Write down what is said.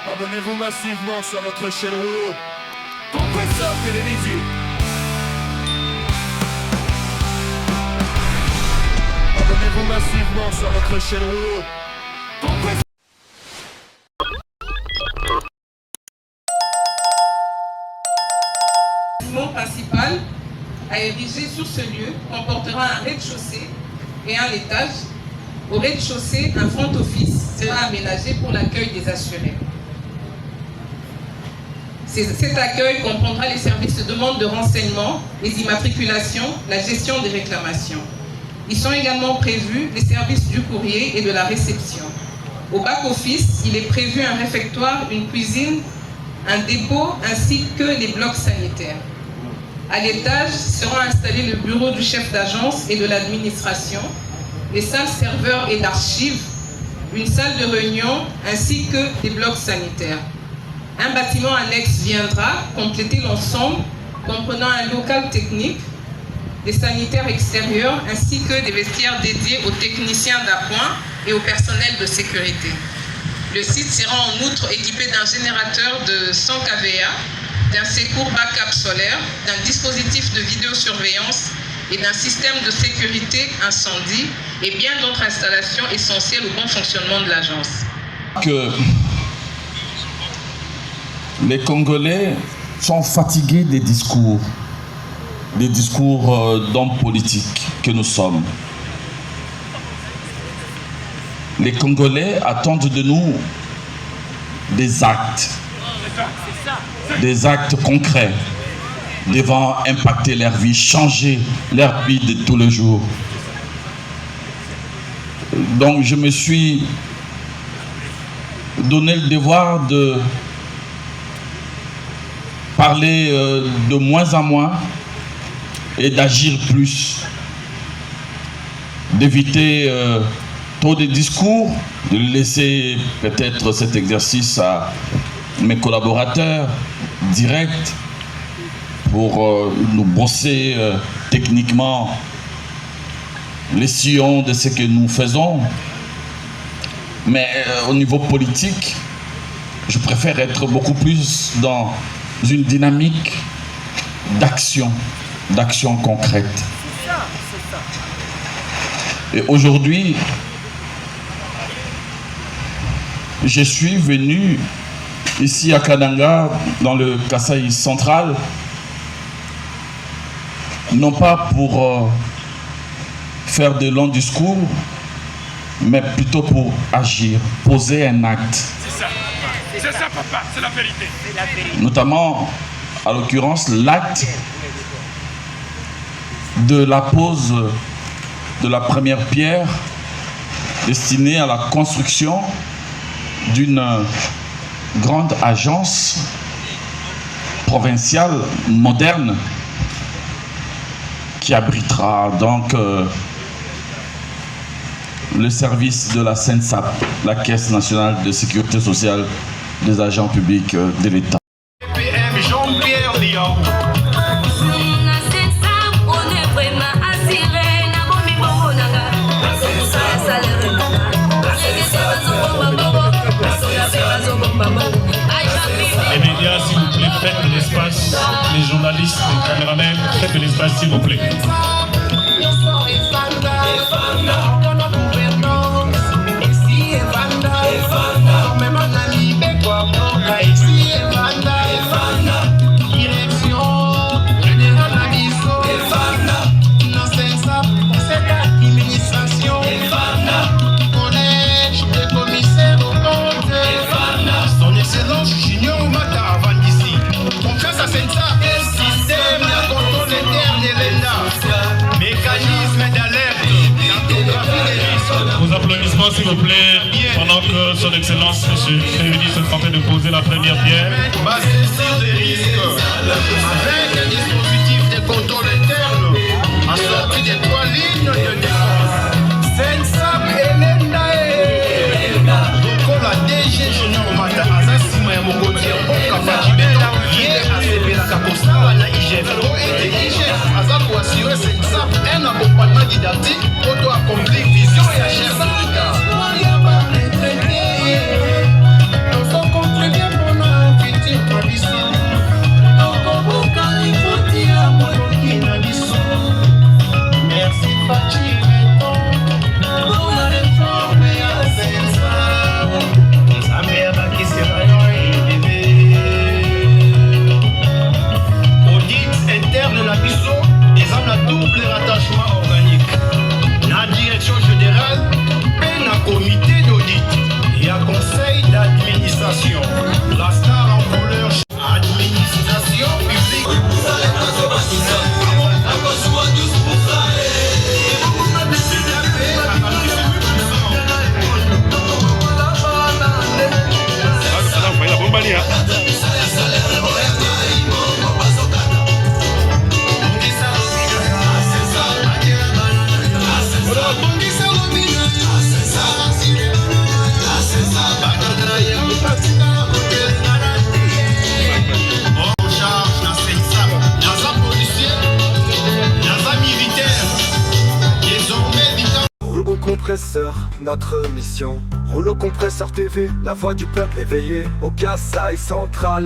Abonnez-vous massivement sur notre chaîne Rouleau. Compresseur Télévision. Abonnez-vous massivement sur notre chaîne Rouleau. Compresseur. Le bâtiment principal à ériger sur ce lieu comportera un rez-de-chaussée et un étage. Au rez-de-chaussée, un front office sera aménagé pour l'accueil des assurés. Cet accueil comprendra les services de demande de renseignement, les immatriculations, la gestion des réclamations. Ils sont également prévus les services du courrier et de la réception. Au back-office, il est prévu un réfectoire, une cuisine, un dépôt ainsi que les blocs sanitaires. À l'étage seront installés le bureau du chef d'agence et de l'administration, les salles serveurs et d'archives, une salle de réunion ainsi que des blocs sanitaires. Un bâtiment annexe viendra compléter l'ensemble, comprenant un local technique, des sanitaires extérieurs ainsi que des vestiaires dédiés aux techniciens d'appoint et au personnel de sécurité. Le site sera en outre équipé d'un générateur de 100 kVA, d'un secours backup solaire, d'un dispositif de vidéosurveillance et d'un système de sécurité incendie et bien d'autres installations essentielles au bon fonctionnement de l'agence. Que les Congolais sont fatigués des discours d'hommes politiques que nous sommes. Les Congolais attendent de nous des actes concrets devant impacter leur vie, changer leur vie de tous les jours. Donc je me suis donné le devoir de parler de moins en moins et d'agir plus, d'éviter trop de discours, de laisser peut-être cet exercice à mes collaborateurs directs pour nous brosser techniquement les sillons de ce que nous faisons. Mais au niveau politique, je préfère être beaucoup plus dans une dynamique d'action concrète. Et aujourd'hui, je suis venu ici à Kananga, dans le Kasaï central, non pas pour faire de longs discours, mais plutôt pour agir, poser un acte. C'est ça, papa, c'est la vérité. Notamment, à l'occurrence, l'acte de la pose de la première pierre destinée à la construction d'une grande agence provinciale moderne qui abritera donc le service de la CNSAP, la Caisse nationale de sécurité sociale des agents publics de l'État. Les médias, s'il vous plaît, faites de l'espace. Les journalistes, les caméramans, faites de l'espace, s'il vous plaît. S'il vous plaît, pendant que son excellence, M. Févidi, se tentait de poser la première pierre. Va saisir des risques avec un dispositif de contrôle interne assorti des 3 lignes de défense. Sensab Elena Lokola DG Junior Mata Azasima ya Mokoti ya Mboka Fajibeta Ye asepelaka kosala na IGF et IGF aza koassure Sensab un accompagnement didactique pour accomplir vision et chef de l'État. Nos contributions communication. La star en couleur, administration publique. Rouleau compresseur, notre mission. Rouleau compresseur TV, la voix du peuple éveillé au Kasaï central.